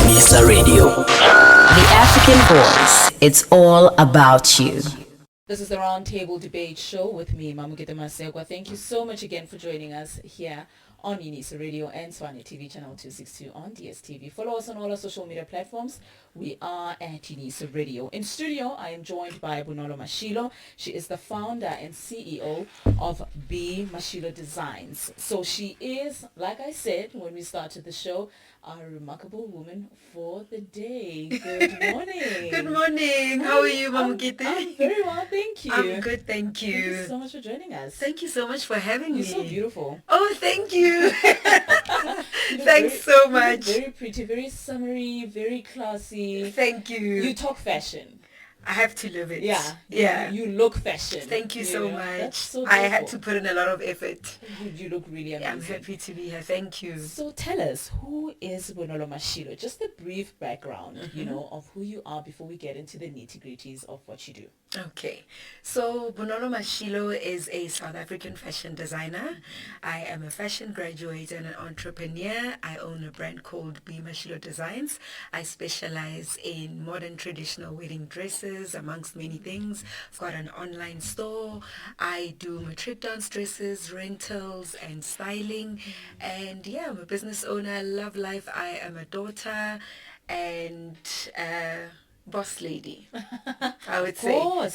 Unisa Radio. The African voice. It's all about you. This is the Roundtable Debate Show with me, Mamukete Masegwa. Thank you so much again for joining us here on Unisa Radio and Tshwane TV, channel 262 on DSTV. Follow us on all our social media platforms. We are at Unisa Radio. In studio, I am joined by Bonolo Mashilo. She is the founder and CEO of BMashilo Designs. So she is, like I said when we started the show, our remarkable woman for the day. Good morning. Good morning. How are you, Mamukete? I'm very well, thank you. I'm good, thank you. Thank you so much for joining us. Thank you so much for having me. You're so beautiful. Oh, thank you. Thanks so much. Very pretty, very summery, very classy. Thank you. You talk fashion. I have to live it. Yeah. You look fashion. Thank you so much. That's so I had to put in a lot of effort. You look really amazing. I'm happy to be here. Thank you. So tell us, who is Bonolo Mashilo? Just a brief background, of who you are before we get into the nitty-gritties of what you do. Okay, so Bonolo Mashilo is a South African fashion designer. I am a fashion graduate and an entrepreneur. I own a brand called BMashilo Designs. I specialize in modern traditional wedding dresses, amongst many things. I've got an online store. I do matric dance dresses, rentals, and styling. And yeah, I'm a business owner. I love life. I am a daughter and boss lady, I would say. Of course.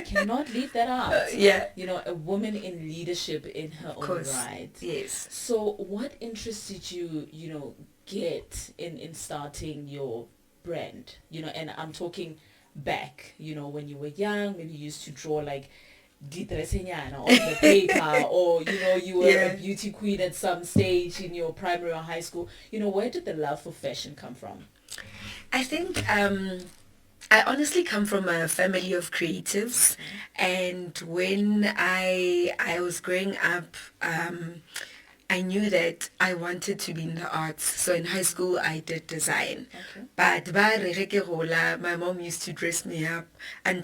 Cannot leave that out. Yeah. A woman in leadership in her own right. Yes. So what interested you, get in starting your brand? And I'm talking back, when you were young, maybe you used to draw like ditresenyana on the paper, or you were a beauty queen at some stage in your primary or high school. Where did the love for fashion come from? I think I honestly come from a family of creatives, and when I was growing up, I knew that I wanted to be in the arts. So in high school, I did design. Okay. But my mom used to dress me up and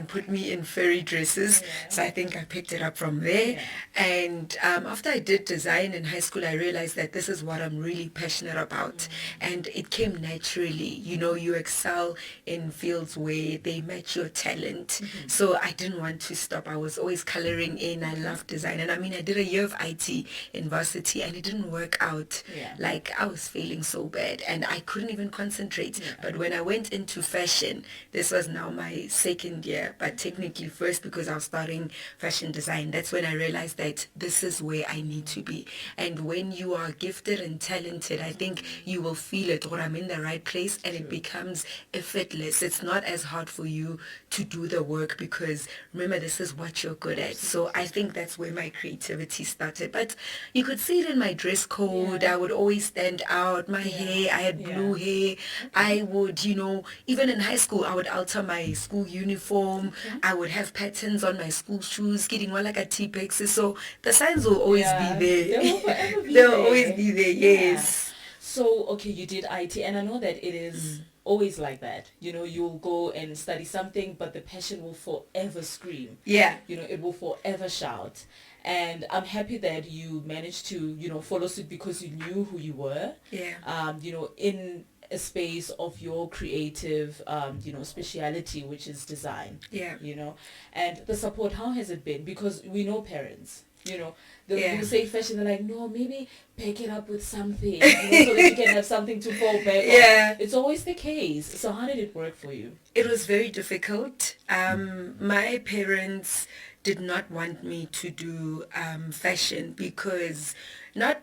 put me in fairy dresses. Yeah. So I think I picked it up from there. Yeah. And after I did design in high school, I realized that this is what I'm really passionate about. Mm-hmm. And it came naturally. You excel in fields where they match your talent. Mm-hmm. So I didn't want to stop. I was always coloring in. I love design. And I did a year of IT in varsity, and it didn't work out. Yeah. Like, I was feeling so bad and I couldn't even concentrate. Yeah. But when I went into fashion, this was now my second year, but technically first, because I was starting fashion design. That's when I realized that this is where I need to be. And when you are gifted and talented, I think you will feel it, or I'm in the right place, and it becomes effortless. It's not as hard for you to do the work, because remember, this is what you're good at. So I think that's where my creativity started. But you could see it in my dress code. Yeah. I would always stand out. My hair, I had blue hair. I would, even in high school, I would alter my school uniform. Okay. I would have patterns on my school shoes, getting one like a T-Pex. So the signs will always be there. They will forever be They'll always be there, yes. Yeah. So, okay, you did IT, and I know that it is always like that. You'll go and study something, but the passion will forever scream. Yeah. It will forever shout. And I'm happy that you managed to, follow suit, because you knew who you were. Yeah. In a space of your creative, speciality, which is design. Yeah. And the support, how has it been? Because we know parents, they'll say fashion, they're like, no, maybe pack it up with something, so that you can have something to fall back on. It's always the case. So how did it work for you? It was very difficult. My parents did not want me to do fashion, because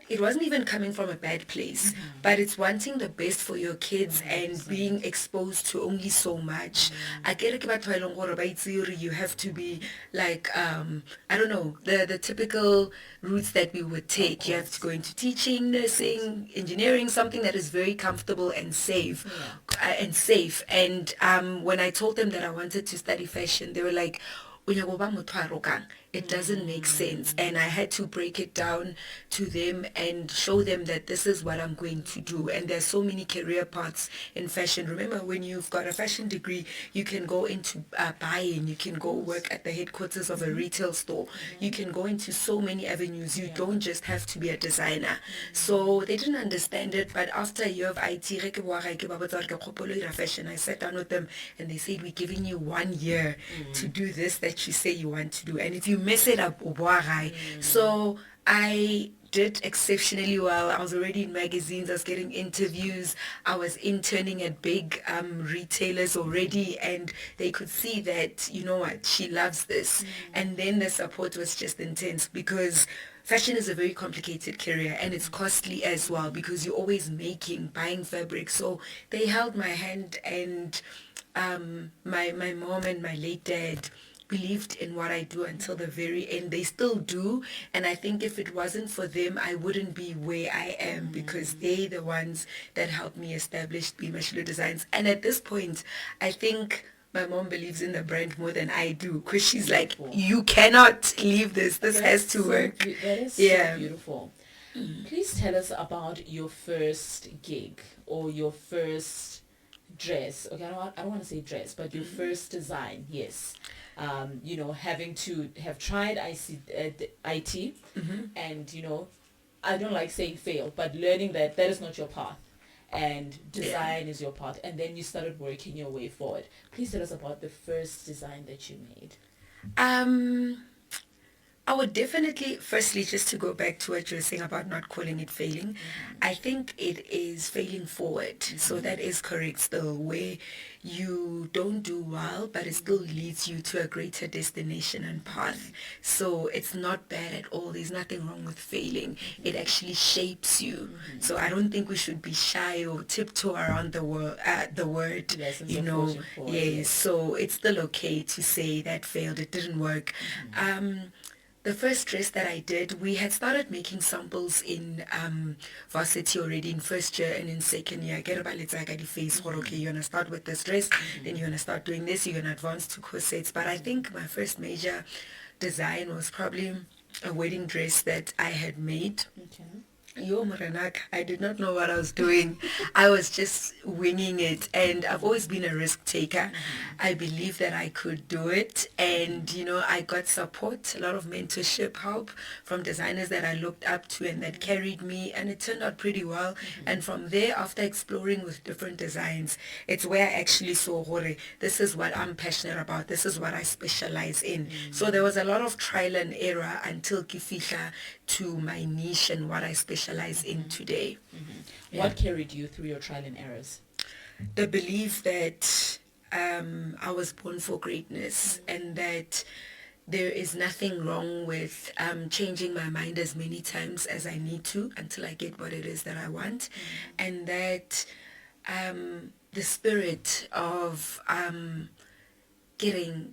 it wasn't even coming from a bad place, but it's wanting the best for your kids and being exposed to only so much. You have to be like, I don't know, the typical routes that we would take. You have to go into teaching, nursing, engineering, something that is very comfortable and safe. And when I told them that I wanted to study fashion, they were like, It doesn't make sense. And I had to break it down to them and show them that this is what I'm going to do. And there's so many career paths in fashion. Remember, when you've got a fashion degree, you can go into buying, you can go work at the headquarters of a retail store, you can go into so many avenues. You don't just have to be a designer. So they didn't understand it, but after a year of IT, fashion, I sat down with them and they said, we're giving you 1 year to do this that you say you want to do. And if you mess it up, so I did exceptionally well. I was already in magazines, I was getting interviews, I was interning at big retailers already, and they could see that, you know what, she loves this. And then the support was just intense, because fashion is a very complicated career and it's costly as well, because you're always buying fabric. So they held my hand, and my mom and my late dad believed in what I do until the very end. They still do, and I think if it wasn't for them, I wouldn't be where I am, because they're the ones that helped me establish BMashilo Designs. And at this point, I think my mom believes in the brand more than I do, because she's like, you cannot leave this has to work. That is so beautiful. Please tell us about your first gig or your first dress. Okay, I don't want to say dress, but your first design. Yes. You know, having to have tried IT, and, you know, I don't like saying fail, but learning that is not your path, and design is your path, and then you started working your way forward. Please tell us about the first design that you made. I would definitely, firstly, just to go back to what you were saying about not calling it failing, I think it is failing forward. So that is correct still, where you don't do well, but it still leads you to a greater destination and path. So it's not bad at all. There's nothing wrong with failing. It actually shapes you. So I don't think we should be shy or tiptoe around the word, you know. Yes, so it's still okay to say that failed, it didn't work. The first dress that I did, we had started making samples in varsity already, in first year and in second year. Get about it's like at the face, okay, you're going to start with this dress, then you're going to start doing this, you're going to advance to corsets. But I think my first major design was probably a wedding dress that I had made. Okay. Yo, Maranak, I did not know what I was doing. I was just winging it, and I've always been a risk taker. I believe that I could do it, and, you know, I got support, a lot of mentorship help from designers that I looked up to and that carried me, and it turned out pretty well. And from there, after exploring with different designs, it's where I actually saw, this is what I'm passionate about, this is what I specialize in. So there was a lot of trial and error until Kifika to my niche and what I specialize in today. What carried you through your trial and errors? The belief that I was born for greatness, and that there is nothing wrong with changing my mind as many times as I need to until I get what it is that I want, and that the spirit of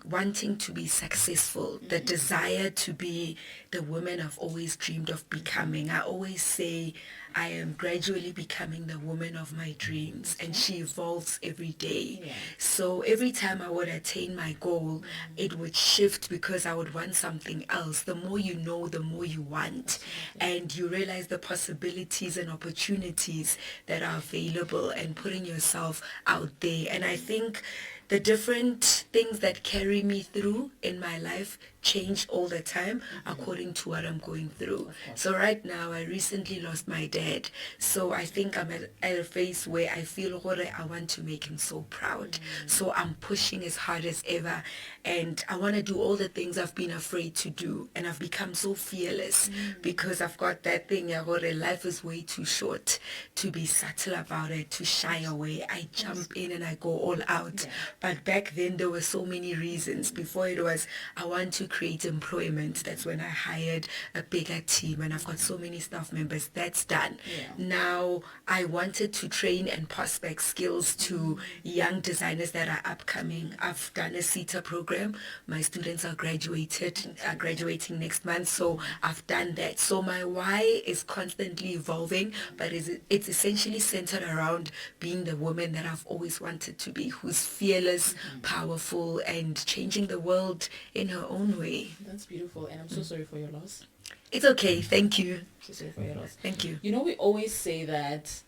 wanting to be successful, the desire to be the woman I've always dreamed of becoming. I always say I am gradually becoming the woman of my dreams, and she evolves every day. So every time I would attain my goal, it would shift, because I would want something else. The more you know, the more you want, and you realize the possibilities and opportunities that are available, and putting yourself out there. And I think the different things that carry me through in my life change all the time according to what I'm going through. So right now, I recently lost my dad. So I think I'm at a phase where I feel I want to make him so proud. So I'm pushing as hard as ever, and I want to do all the things I've been afraid to do. And I've become so fearless because I've got that thing, life is way too short to be subtle about it, to shy away. I jump in and I go all out. But back then, there were so many reasons. Before it was, I want to create employment. That's when I hired a bigger team, and I've got so many staff members. That's done. done. Yeah. Now, I wanted to train and prospect skills to young designers that are upcoming. I've done a CETA program. My students are graduating next month, so I've done that. So my why is constantly evolving, but it's essentially centered around being the woman that I've always wanted to be, who's fearless, powerful, and changing the world in her own way. That's beautiful, and I'm so sorry for your loss. It's okay. Thank you. So sorry for your loss. Thank you. You know, we always say that.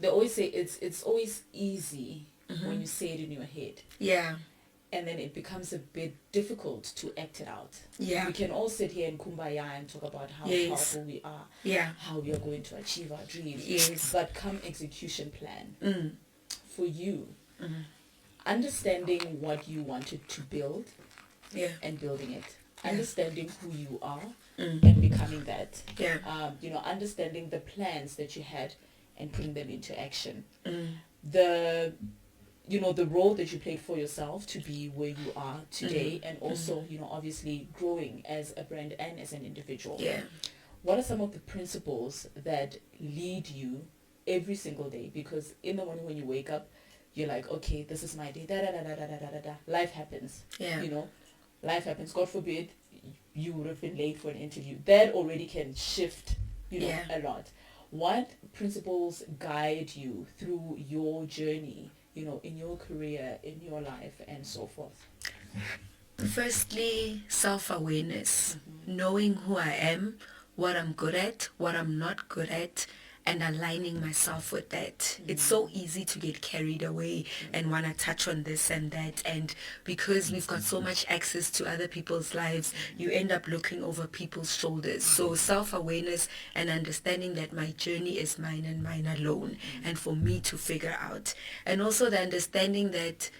They always say it's always easy when you say it in your head. Yeah. And then it becomes a bit difficult to act it out. Yeah. We can all sit here in Kumbaya and talk about how powerful we are, how we are going to achieve our dreams. Yes. But come execution plan, for you, understanding what you wanted to build and building it, understanding who you are and becoming that, understanding the plans that you had and putting them into action. The role that you played for yourself to be where you are today, and also, obviously growing as a brand and as an individual. Yeah. What are some of the principles that lead you every single day? Because in the morning when you wake up, you're like, okay, this is my day. Life happens. Yeah. Life happens. God forbid you would have been late for an interview. That already can shift, a lot. What principles guide you through your journey, in your career, in your life, and so forth? Firstly, self-awareness, knowing who I am, what I'm good at, what I'm not good at, and aligning myself with that. It's so easy to get carried away and want to touch on this and that, and because we've got so much access to other people's lives, you end up looking over people's shoulders. So self-awareness and understanding that my journey is mine and mine alone, and for me to figure out. And also the understanding that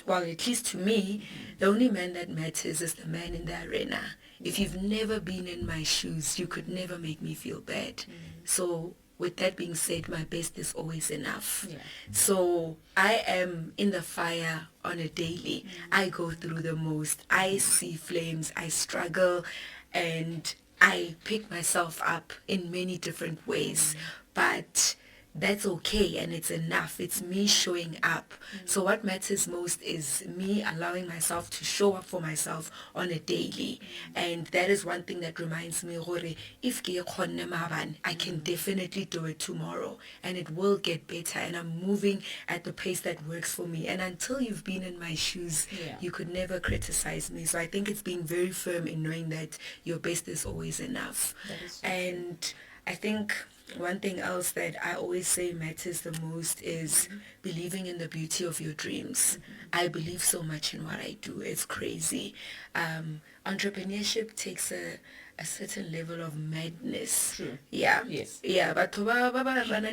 well, at least to me, the only man that matters is the man in the arena. If you've never been in my shoes, you could never make me feel bad. So with that being said, my best is always enough. Yeah. So I am in the fire on a daily. I go through the most. I see flames. I struggle, and I pick myself up in many different ways. But that's okay, and it's enough. It's me showing up. So what matters most is me allowing myself to show up for myself on a daily. And that is one thing that reminds me, if I can definitely do it tomorrow, and it will get better, and I'm moving at the pace that works for me. And until you've been in my shoes, you could never criticize me. So I think it's being very firm in knowing that your best is always enough. And I think one thing else that I always say matters the most is believing in the beauty of your dreams. I believe so much in what I do. It's crazy. Entrepreneurship takes a certain level of madness. True. Yeah. Yes. Yeah. But run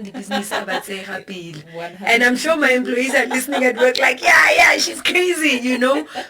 the business and I'm sure my employees are listening at work like, yeah, she's crazy,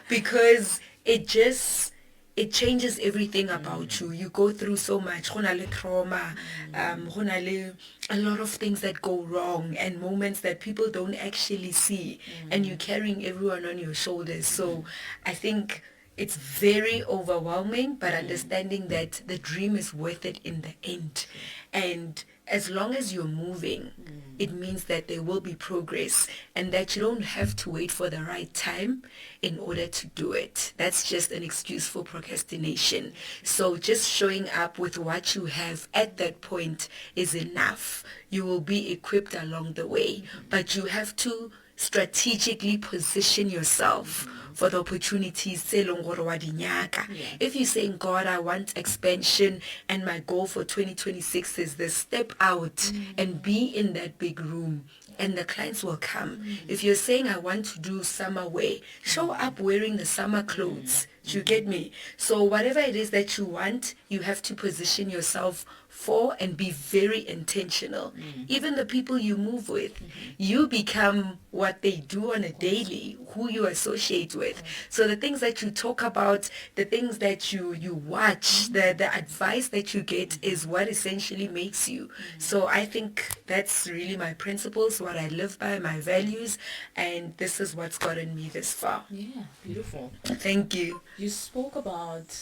because it changes everything about you. You go through so much. Trauma, a lot of things that go wrong, and moments that people don't actually see, and you're carrying everyone on your shoulders. So I think it's very overwhelming, but understanding that the dream is worth it in the end. And as long as you're moving, it means that there will be progress, and that you don't have to wait for the right time in order to do it. That's just an excuse for procrastination. So just showing up with what you have at that point is enough. You will be equipped along the way, but you have to strategically position yourself for the opportunities. If you're saying, God, I want expansion, and my goal for 2026 is this, step out and be in that big room, and the clients will come. If you're saying, I want to do summer wear, show up wearing the summer clothes. Do you get me? So whatever it is that you want, you have to position yourself for and be very intentional. Even the people you move with, you become what they do on a daily, who you associate with. So the things that you talk about, the things that you watch, the advice that you get is what essentially makes you. So I think that's really my principles, what I live by, my values, and this is what's gotten me this far. Yeah, beautiful. Thank you. You spoke about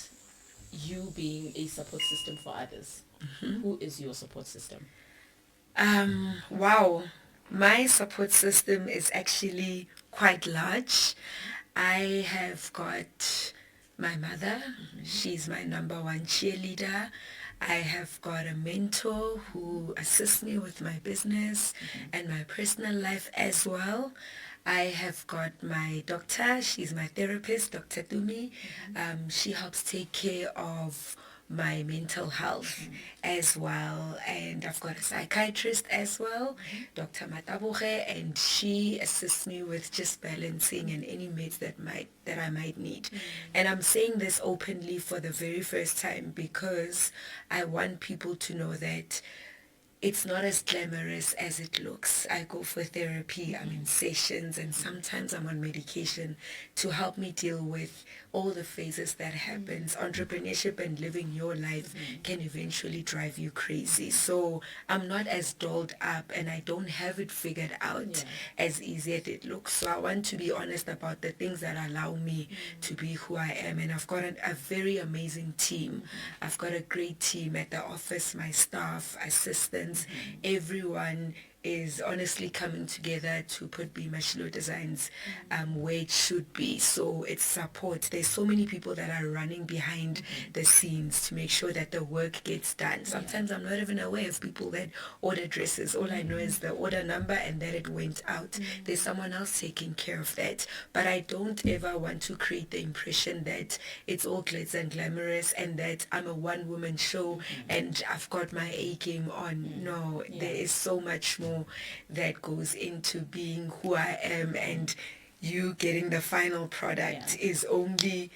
you being a support system for others, who is your support system? Wow. My support system is actually quite large. I have got my mother. She's my number one cheerleader. I have got a mentor who assists me with my business and my personal life as well. I have got my doctor. She's my therapist, Dr. Dumi. She helps take care of my mental health as well, and I've got a psychiatrist as well, Dr. Matabuche, and she assists me with just balancing and any meds that I might need. And I'm saying this openly for the very first time because I want people to know that it's not as glamorous as it looks. I go for therapy, I'm in sessions, and sometimes I'm on medication to help me deal with all the phases that happens. Entrepreneurship and living your life can eventually drive you crazy. So I'm not as dolled up and I don't have it figured out as easy as it looks. So I want to be honest about the things that allow me to be who I am. And I've got a very amazing team. I've got a great team at the office, my staff, assistants, everyone is honestly coming together to put BMashilo Designs where it should be. So it's support. There's so many people that are running behind the scenes to make sure that the work gets done. Sometimes I'm not even aware of people that order dresses. All I know is the order number and that it went out. There's someone else taking care of that. But I don't ever want to create the impression that it's all glitz and glamorous and that I'm a one-woman show and I've got my A game on. No, there is so much more that goes into being who I am, and you getting the final product is only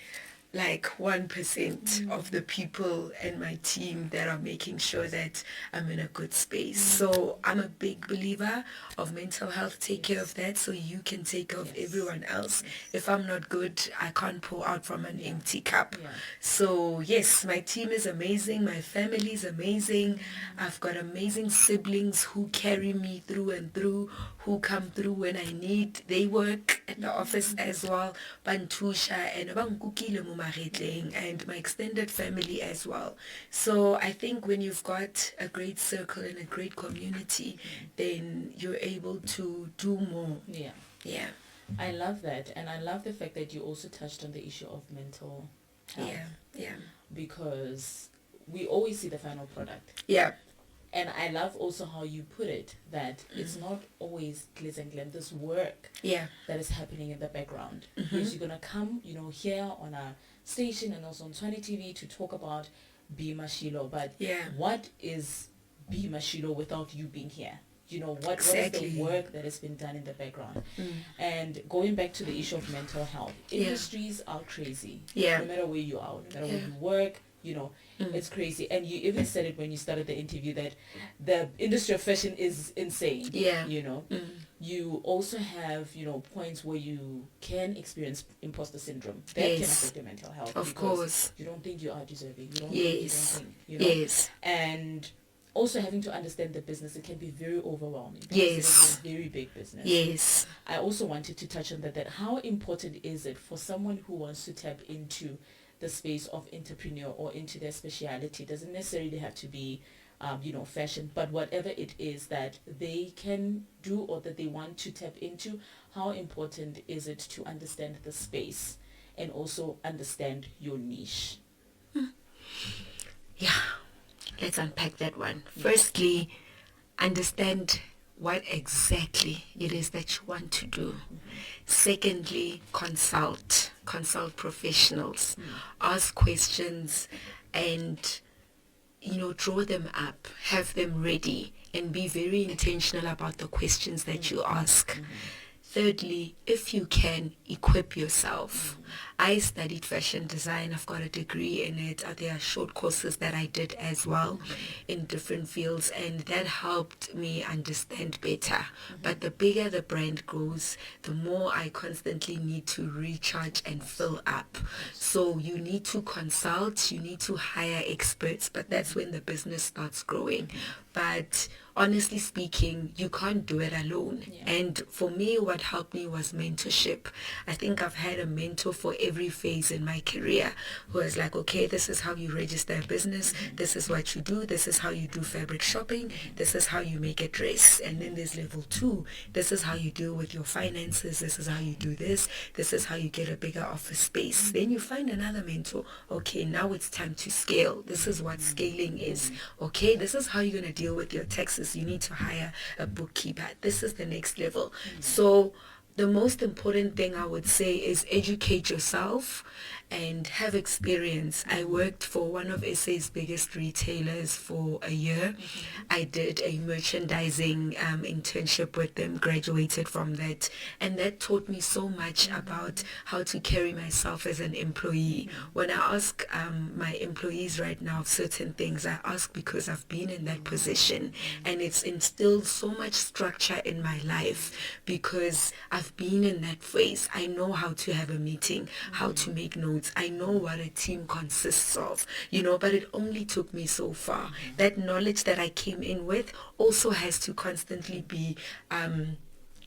like 1% of the people and my team that are making sure that I'm in a good space. So I'm a big believer of mental health. Take care of that so you can take care of everyone else. If I'm not good, I can't pour out from an empty cup. So yes, my team is amazing. My family is amazing. I've got amazing siblings who carry me through and through, who come through when I need. They work at the office as well. Bantusha and and my extended family as well. So I think when you've got a great circle and a great community, then you're able to do more. Yeah. I love that, and I love the fact that you also touched on the issue of mental health. Because we always see the final product. And I love also how you put it, that it's not always glitz and glam, this work that is happening in the background. Because you're going to come, here on a station and also on Tshwane TV to talk about BMashilo. But what is BMashilo without you being here? What is the work that has been done in the background? And going back to the issue of mental health, industries are crazy. No matter where you are, no matter where you work, it's crazy. And you even said it when you started the interview that the industry of fashion is insane. You also have, points where you can experience imposter syndrome. That can affect your mental health. Of course. You don't think you are deserving. You don't think, And also having to understand the business, it can be very overwhelming. It's a very big business. I also wanted to touch on that how important is it for someone who wants to tap into the space of entrepreneur or into their speciality? Doesn't necessarily have to be fashion, but whatever it is that they can do or that they want to tap into, how important is it to understand the space and also understand your niche? Let's unpack that one. Firstly, understand what exactly it is that you want to do. Secondly, consult professionals, ask questions, and draw them up, have them ready, and be very intentional about the questions that you ask. Thirdly, if you can, equip yourself. I studied fashion design. I've got a degree in it. There are short courses that I did as well in different fields, and that helped me understand better. But the bigger the brand grows, the more I constantly need to recharge and fill up. So you need to consult, you need to hire experts, but that's when the business starts growing. But honestly speaking, you can't do it alone. And for me, what helped me was mentorship. I think I've had a mentor for every phase in my career, who was like, okay, this is how you register a business, this is what you do, this is how you do fabric shopping, this is how you make a dress. And then there's level 2, this is how you deal with your finances, this is how you do this is how you get a bigger office space. Then you find another mentor, okay, now it's time to scale, this is what scaling is. Okay, this is how you're going to deal with your taxes, you need to hire a bookkeeper, this is the next level. So the most important thing I would say is educate yourself and have experience. I worked for one of SA's biggest retailers for a year. I did a merchandising internship with them, graduated from that, and that taught me so much about how to carry myself as an employee. When I ask my employees right now certain things, I ask because I've been in that position, and it's instilled so much structure in my life because I've been in that phase. I know how to have a meeting, how to make notes. I know what a team consists of, but it only took me so far. That knowledge that I came in with also has to constantly be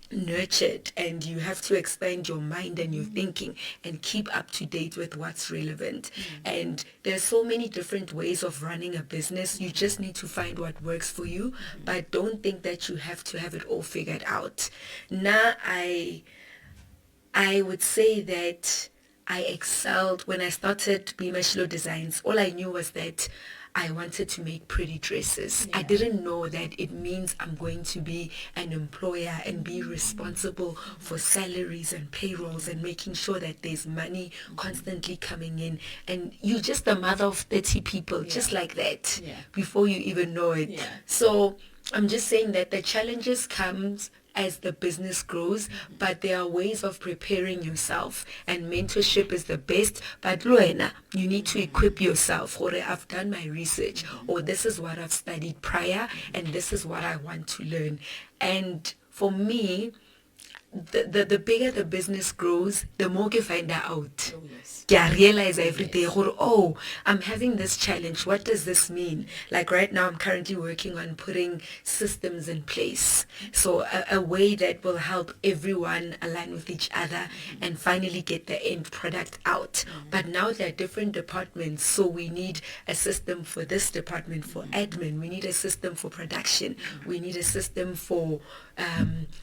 nurtured, and you have to expand your mind and your thinking and keep up to date with what's relevant. And there's so many different ways of running a business. You just need to find what works for you, but don't think that you have to have it all figured out. Now I would say that I excelled when I started BMashilo Designs. All I knew was that I wanted to make pretty dresses. I didn't know that it means I'm going to be an employer and be responsible for salaries and payrolls and making sure that there's money constantly coming in. And you're just the mother of 30 people, just like that, before you even know it. So I'm just saying that the challenges comes as the business grows, but there are ways of preparing yourself, and mentorship is the best. But Luena, you need to equip yourself. Or I've done my research, or this is what I've studied prior, and this is what I want to learn. And for me, the bigger the business grows, the more you find out. I realize every day, I'm having this challenge. What does this mean? Like right now, I'm currently working on putting systems in place. So a way that will help everyone align with each other and finally get the end product out. But now there are different departments. So we need a system for this department, for admin. We need a system for production. We need a system for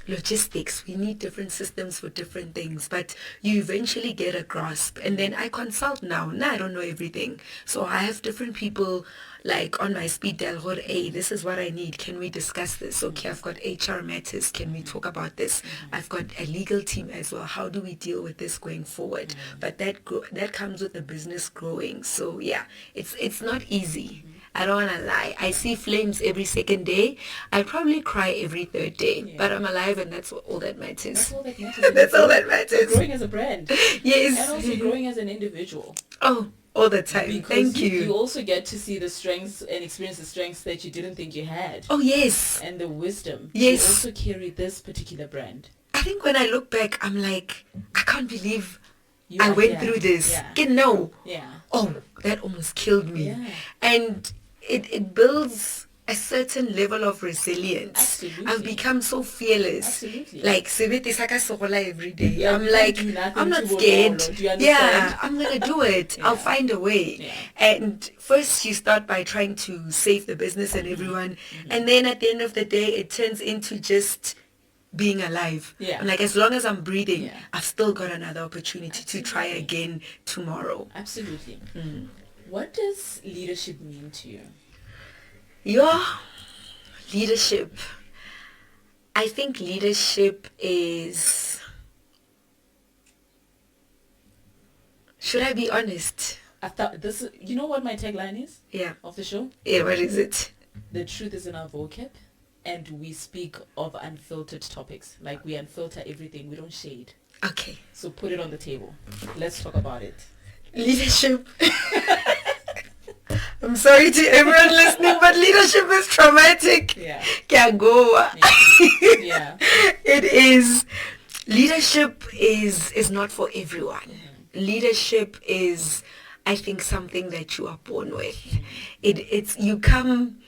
logistics. We need different systems for different things, but you eventually get a grasp. And then I consult now I don't know everything, so I have different people like on my speed dial, hey, this is what I need, can we discuss this? Okay, I've got HR matters, can we talk about this? I've got a legal team as well, how do we deal with this going forward? But that comes with the business growing. So yeah, it's not easy. I don't want to lie. I see flames every second day. I probably cry every third day. But I'm alive, and that's all that matters. That's all that matters. That's all that matters. You're growing as a brand. Yes. And also growing as an individual. Oh, all the time. Because Thank you. You also get to see the strengths and experience the strengths that you didn't think you had. Oh, yes. And the wisdom. Yes. To also carry this particular brand. I think when I look back, I'm like, I can't believe I went through this. No. Yeah. Oh, that almost killed me. Yeah. And it builds a certain level of resilience. Absolutely. I've become so fearless. Absolutely. Like sebete saka sogola every day. Yeah, I'm like, I'm not scared. Do you understand? Yeah, I'm gonna do it. I'll find a way. Yeah. And first you start by trying to save the business and everyone, and then at the end of the day it turns into just being alive. Yeah. I'm like, as long as I'm breathing, I've still got another opportunity to try again tomorrow. Absolutely. What does leadership mean to you? Your leadership. I think leadership is... Should I be honest? I thought this. You know what my tagline is? Yeah. Of the show? Yeah, what is it? The truth is in our vocab, and we speak of unfiltered topics. Like we unfilter everything. We don't shade. Okay. So put it on the table. Let's talk about it. Leadership. I'm sorry to everyone listening, but leadership is traumatic. Yeah. Can't go. Yeah. It is. Leadership is not for everyone. Leadership is, I think, something that you are born with. It's you come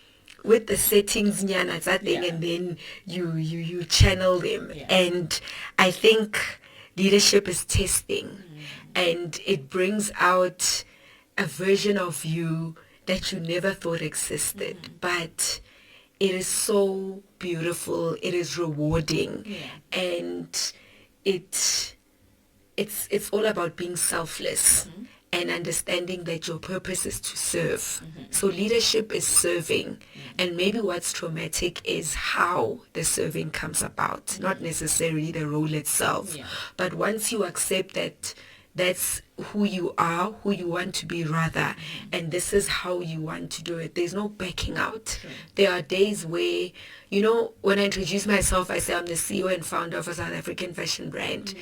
with the settings nyana that thing, and then you channel them. And I think leadership is testing. and it brings out a version of you that you never thought existed. But it is so beautiful, it is rewarding, and it's all about being selfless and understanding that your purpose is to serve. So leadership is serving, and maybe what's traumatic is how the serving comes about, not necessarily the role itself. But once you accept that that's who you are, who you want to be rather, and this is how you want to do it, there's no backing out. There are days where, you know, when I introduce myself, I say I'm the CEO and founder of a South African fashion brand.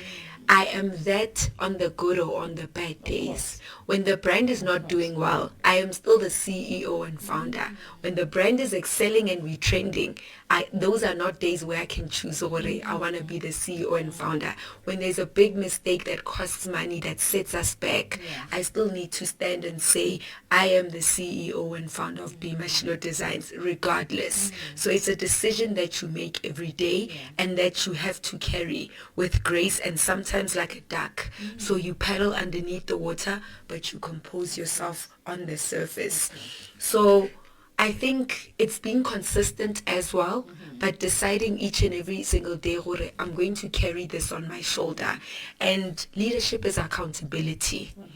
I am that on the good or on the bad days. When the brand is not doing well, I am still the CEO and founder. When the brand is excelling and we're trending, those are not days where I can choose or I want to be the CEO and founder. When there's a big mistake that costs money, that sets us back, I still need to stand and say, I am the CEO and founder of BMashilo Designs, regardless. So it's a decision that you make every day and that you have to carry with grace and sometimes like a duck. So you paddle underneath the water, but you compose yourself on the surface. So I think it's being consistent as well, but deciding each and every single day, I'm going to carry this on my shoulder. And leadership is accountability. 100%.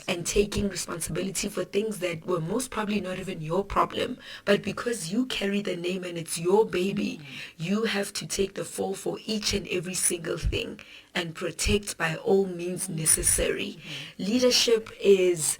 And taking responsibility for things that were most probably not even your problem. But because you carry the name and it's your baby, you have to take the fall for each and every single thing and protect by all means necessary. Leadership is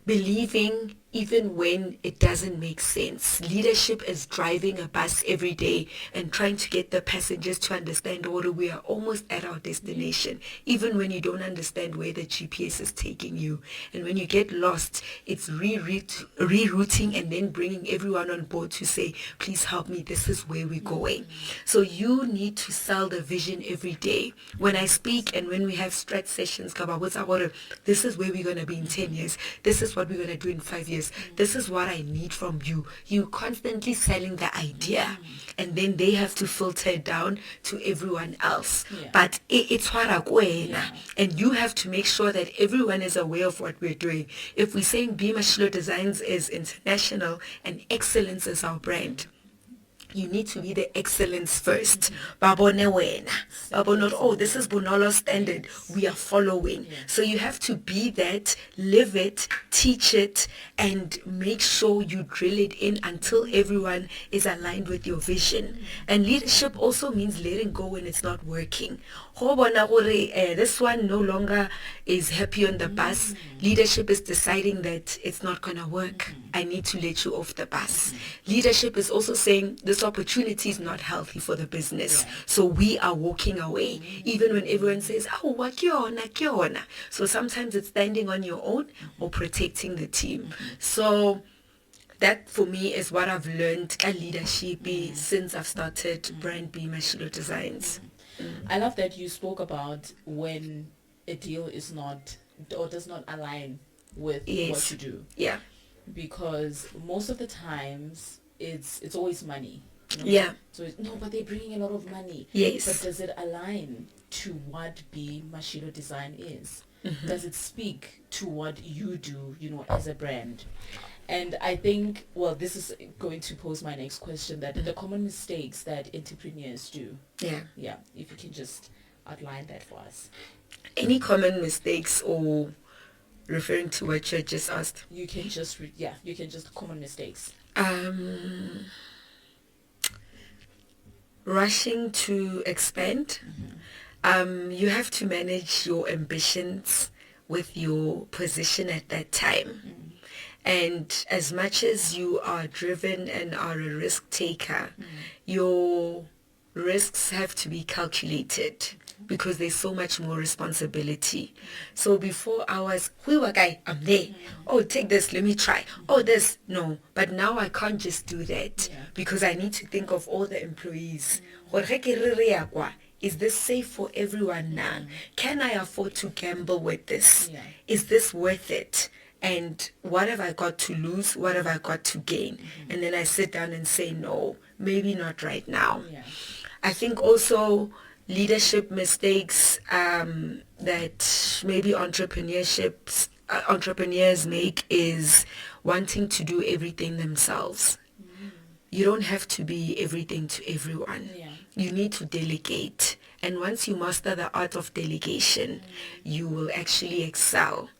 believing even when it doesn't make sense. Leadership is driving a bus every day and trying to get the passengers to understand we are almost at our destination, even when you don't understand where the GPS is taking you. And when you get lost, it's rerouting and then bringing everyone on board to say, please help me, this is where we're going. So you need to sell the vision every day. When I speak and when we have stretch sessions, this is where we're going to be in 10 years. This is what we're going to do in 5 years. This is what I need from you. You constantly selling the idea, and then they have to filter it down to everyone else. But it's and you have to make sure that everyone is aware of what we're doing. If we're saying BMashilo Designs is international and excellence is our brand, you need to be the excellence first. Babone wena. Babone, this is Bonolo standard. We are following. So you have to be that, live it, teach it, and make sure you drill it in until everyone is aligned with your vision. And leadership also means letting go when it's not working. This one no longer is happy on the bus. Leadership is deciding that it's not going to work. I need to let you off the bus. Leadership is also saying this opportunity is not healthy for the business. So we are walking away. Even when everyone says, wakiona. So sometimes it's standing on your own or protecting the team. So that for me is what I've learned at leadership since I've started brand BMashilo Designs. I love that you spoke about when a deal is not or does not align with what you do. Yeah. Because most of the times it's always money. So but they're bringing a lot of money. Yes. But does it align to what BMashilo Design is? Does it speak to what you do, as a brand? And I think, this is going to pose my next question, that the common mistakes that entrepreneurs do. Yeah. If you can just outline that for us. Any common mistakes or referring to what you just asked? You can just, you can just common mistakes. Rushing to expand. You have to manage your ambitions with your position at that time. And as much as you are driven and are a risk taker, your risks have to be calculated because there's so much more responsibility. So before I was, I'm there. Take this, let me try. This, no. But now I can't just do that because I need to think of all the employees. Is this safe for everyone now? Can I afford to gamble with this? Is this worth it? And what have I got to lose? What have I got to gain? And then I sit down and say, no, maybe not right now. I think also leadership mistakes, that maybe entrepreneurs make is wanting to do everything themselves. You don't have to be everything to everyone. Yeah. You need to delegate. And once you master the art of delegation, you will actually excel.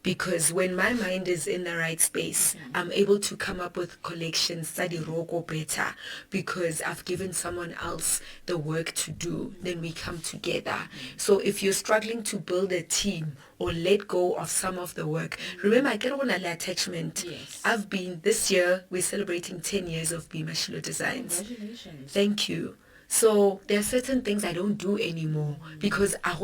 Because when my mind is in the right space, I'm able to come up with collections that go better because I've given someone else the work to do. Then we come together. So if you're struggling to build a team or let go of some of the work, remember, I get on an attachment. Yes. This year, we're celebrating 10 years of BMashilo Designs. Congratulations. Thank you. So there are certain things I don't do anymore because I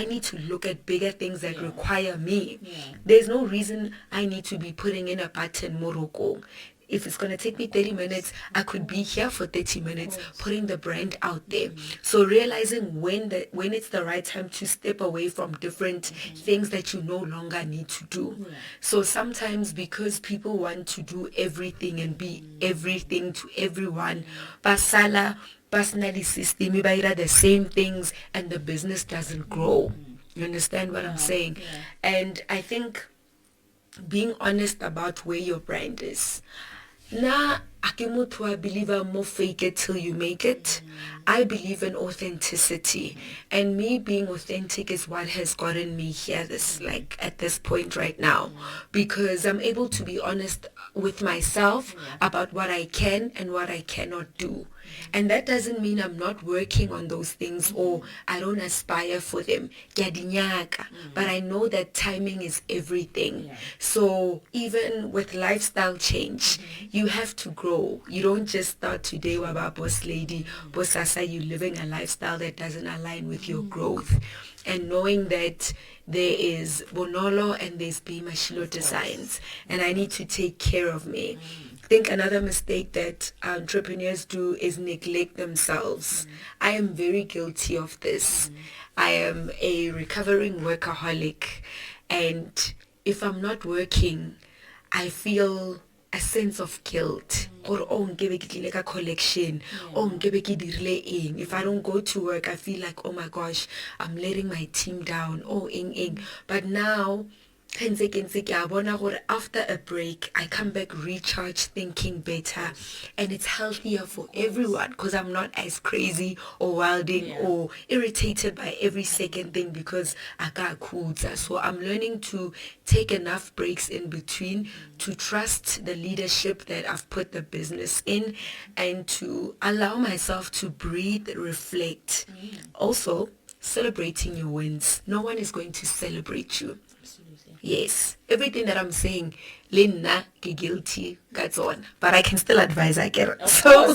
need to look at bigger things that require me. Yeah. There's no reason I need to be putting in a button Morocco. If it's going to take me 30 minutes, I could be here for 30 minutes putting the brand out there. So realizing when it's the right time to step away from different things that you no longer need to do. Yeah. So sometimes because people want to do everything and be everything to everyone, basala, personally system, the same things and the business doesn't grow. You understand what I'm saying? Yeah. And I think being honest about where your brand is. Na akimutu I believe I'm more fake it till you make it. I believe in authenticity, and me being authentic is what has gotten me here at this point right now, because I'm able to be honest with myself about what I can and what I cannot do. And that doesn't mean I'm not working on those things or I don't aspire for them. But I know that timing is everything. Yeah. So even with lifestyle change, you have to grow. You don't just start today waba boss lady, boss asa, you living a lifestyle that doesn't align with your growth. And knowing that there is Bonolo and there's BMashilo Designs, and I need to take care of me. I think another mistake that entrepreneurs do is neglect themselves. I am very guilty of this. I am a recovering workaholic, and if I'm not working, I feel a sense of guilt. Or a collection. If I don't go to work, I feel like, oh my gosh, I'm letting my team down. But now, after a break, I come back recharged, thinking better, and it's healthier for everyone because I'm not as crazy or wilding or irritated by every second thing because I got kuza. So I'm learning to take enough breaks in between to trust the leadership that I've put the business in and to allow myself to breathe, reflect. Also, celebrating your wins. No one is going to celebrate you. Yes, everything that I'm saying, Lina, guilty, that's on. But I can still advise, I get it. So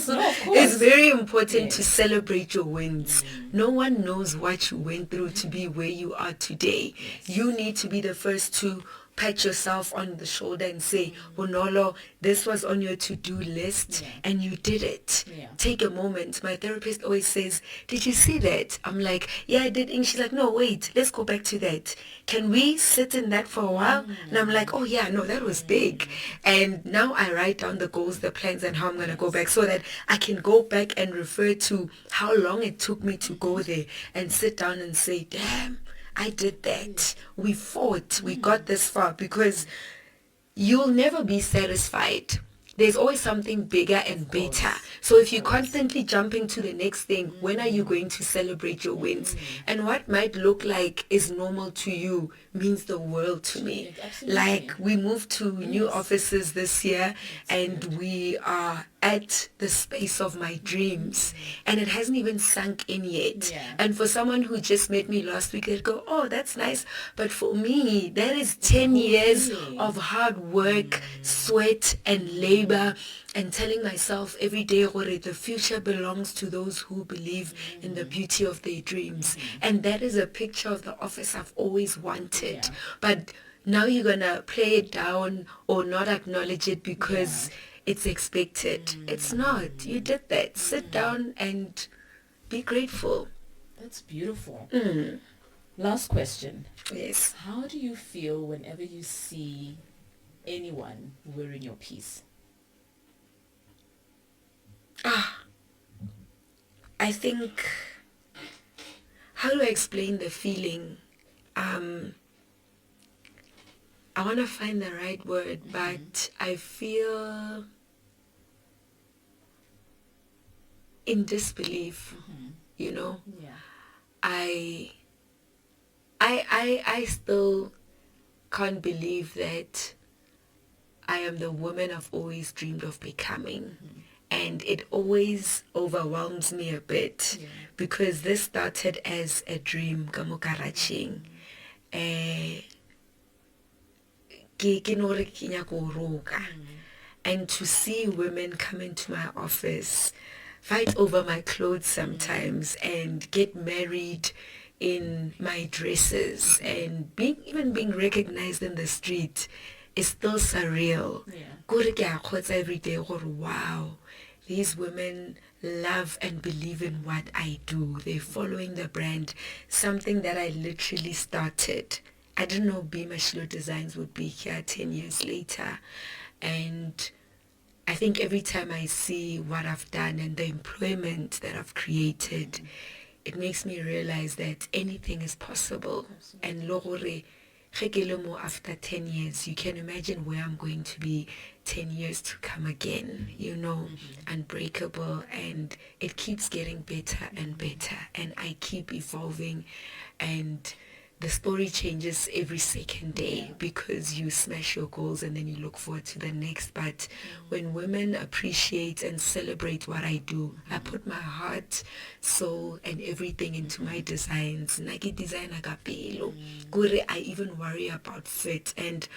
it's very important to celebrate your wins. No one knows what you went through to be where you are today. You need to be the first to pat yourself on the shoulder and say, Bonolo, this was on your to-do list and you did it. Take a moment. My therapist always says, did you see that? I'm like, yeah, I did. And she's like, no, wait, let's go back to that. Can we sit in that for a while? And I'm like, oh yeah, no, that was big. And now I write down the goals, the plans, and how I'm going to go back so that I can go back and refer to how long it took me to go there and sit down and say, damn, I did that. We fought. We got this far, because you'll never be satisfied. There's always something bigger and better. So if you're constantly jumping to the next thing, when are you going to celebrate your wins? And what might look like is normal to you means the world to me. Like, we moved to new offices this year and we are at the space of my dreams, and it hasn't even sunk in yet. And for someone who just met me last week, they'd go, oh, that's nice. But for me, that is 10 years of hard work, sweat and labor, and telling myself every day, the future belongs to those who believe in the beauty of their dreams. And that is a picture of the office I've always wanted. But now you're gonna play it down or not acknowledge it because it's expected. It's not. You did that. Sit down and be grateful. That's beautiful. Last question. Yes. How do you feel whenever you see anyone wearing your piece? I think how do I explain the feeling? I want to find the right word, but I feel in disbelief, you know. I still can't believe that I am the woman I've always dreamed of becoming. And it always overwhelms me a bit because this started as a dream, kamokaraching. And to see women come into my office, fight over my clothes sometimes, and get married in my dresses, and even being recognized in the street is still surreal. Every day, wow, these women love and believe in what I do. They're following the brand, something that I literally started. I didn't know BMashilo Designs would be here 10 years later. And I think every time I see what I've done and the employment that I've created, it makes me realize that anything is possible. And logore, after 10 years, you can imagine where I'm going to be 10 years to come again, you know, unbreakable. And it keeps getting better and better. And I keep evolving, and the story changes every second day because you smash your goals and then you look forward to the next. But when women appreciate and celebrate what I do, I put my heart, soul, and everything into my designs. Nagi design agapelo. I even worry about fit, and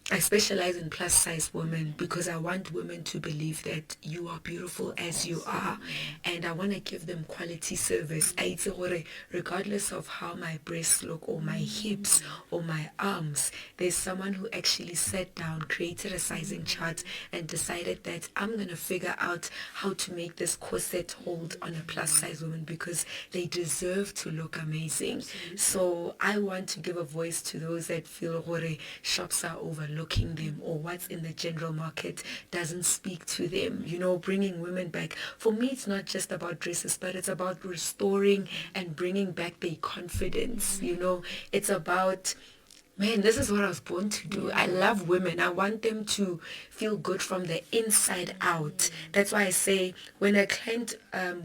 I specialize in plus size women because I want women to believe that you are beautiful as you are, and I want to give them quality service. Regardless of how my breasts look or my hips or my arms, there's someone who actually sat down, created a sizing chart, and decided that I'm going to figure out how to make this corset hold on a plus size woman because they deserve to look amazing. So I want to give a voice to those that feel shops are overlooking them, or what's in the general market doesn't speak to them. You know, bringing women back. For me, it's not just about dresses, but it's about restoring and bringing back their confidence. You know, it's about, man, this is what I was born to do. I love women. I want them to feel good from the inside out. That's why I say when a client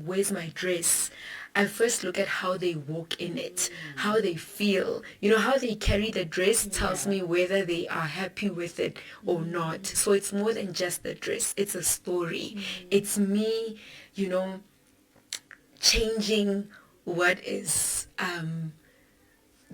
wears my dress, I first look at how they walk in it, how they feel. You know, how they carry the dress tells me whether they are happy with it or not. So it's more than just the dress. It's a story. It's me, you know, changing what is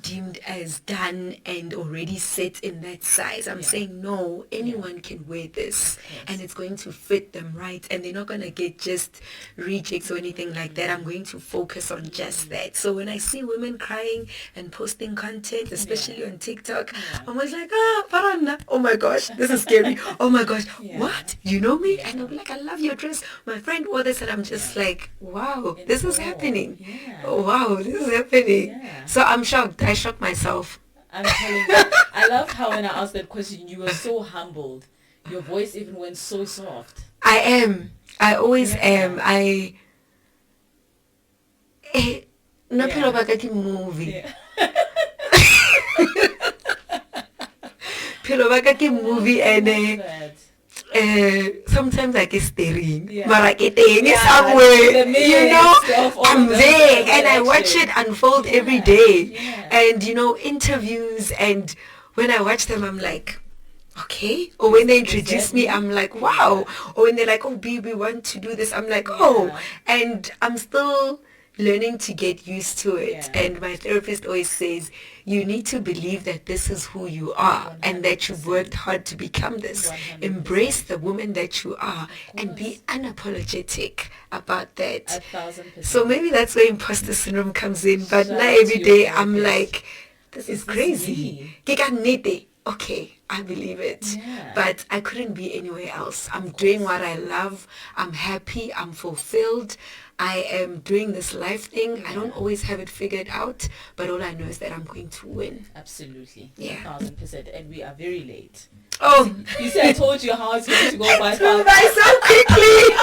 deemed as done and already set in that size. I'm saying no, anyone can wear this, and it's going to fit them right, and they're not going to get just rejects or anything like that. I'm going to focus on just that. So when I see women crying and posting content, especially on TikTok, I'm always like, Parana, oh my gosh, this is scary. Oh my gosh, what? You know me? And I'm like, I love your dress. My friend wore this, and I'm just like, wow, this is happening. Oh, wow, this is happening. So I'm shocked. I shocked myself. I'm telling you, I loved how when I asked that question, you were so humbled. Your voice even went so soft. I am. I always am. No phelo ba ka ke movie. Phelo ba ka ke movie, and sometimes I get staring, but I get somewhere, you know, I'm there, and I watch it unfold every day, and you know, interviews, and when I watch them, I'm like, okay, or when they introduce me, I'm like, wow, or when they're like, oh, B, we want to do this, I'm like, oh, and I'm still learning to get used to it. And my therapist always says, you need to believe that this is who you are 100%. And that you've worked hard to become this. 100%. Embrace the woman that you are and be unapologetic about that. 1,000%. So maybe that's where imposter syndrome comes in. But now every day I'm like, this is crazy. Okay, I believe it. But I couldn't be anywhere else. I'm doing what I love. I'm happy. I'm fulfilled. I am doing this life thing. I don't always have it figured out, but all I know is that I'm going to win. Absolutely. Yeah. 1,000%. And we are very late. Oh. You see, I told you how it's going to go by so quickly.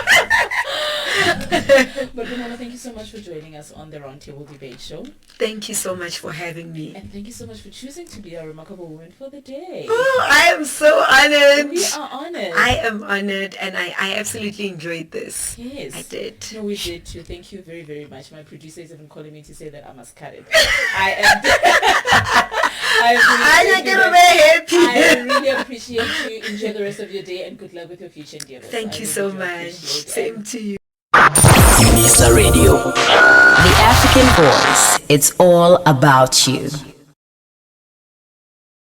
But Bonolo, thank you so much for joining us on the Roundtable Debate Show. Thank you so much for having me. And thank you so much for choosing to be our remarkable woman for the day. Oh, I am so honored. We are honored. I am honored, and I absolutely enjoyed this. Yes. I did. No, we did too. Thank you very, very much. My producer is even calling me to say that I must cut it. I really appreciate you. Enjoy the rest of your day and good luck with your future endeavors. Thank you so much. Same to you. Unisa Radio. The African voice. It's all about you.